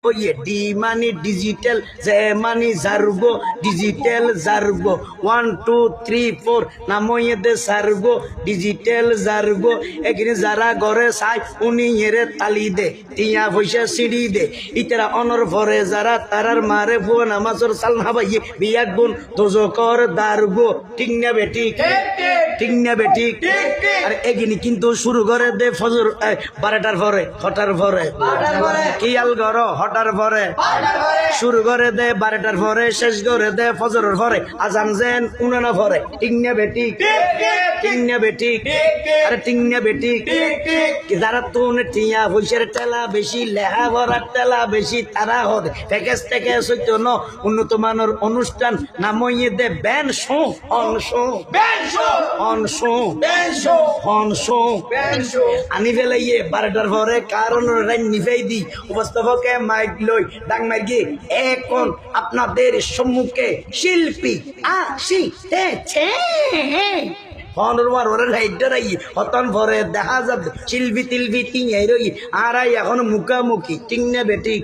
Way D মানে digital, J মানে জার্গো, digital জার্গো। 1 2 3 4 নাম হইয়ে দে সার্গো, ডিজিটাল জার্গো। এখানে যারা ঘরে চাই উনি হেরে তালি দে, টিয়া পয়সা সিঁড়ি দে। ইতারা অনর ভরে যারা তারার মারে বুয়া নামাজর সাল হাবাইয়ে বিয়াক গুন দোজকর দার্গো। ঠিক না বেটি? ঠিক না বেটি? আর এগিনি কিন্তু শুরু করে দে ফজর 12টার পরে, হটার পরে কিয়াল গর হটার পরে শুরু করে দে 12টার পরে, শেষ করে দে ফজরের পরে, আজান যেন উনানা পরে। ঠিক না বেটি? ঠিক না বেটি? আরে ঠিক না বেটি? যারা তুন টিয়া পয়সার টেলা বেশি, লেহা ভরার টেলা বেশি, তারা হদে প্যাকেজ ট্যাকেজ হইতো ন উন্নত মানের অনুষ্ঠান নাম হইয়ে দে ব্যান show, on show, on show, on show আনি ফেলাইয়ে 12টার পরে কারণ নিফাই দি উপস্থাপকে মাইক লই ডাং মাইকে এখন আপনাদের সম্মুখে শিল্পী আসিতেছে। হতন ভরে দেখা যাবে শিল্পী তিলপি তিন আর এখন মুখামুখি। ঠিক না বেটি?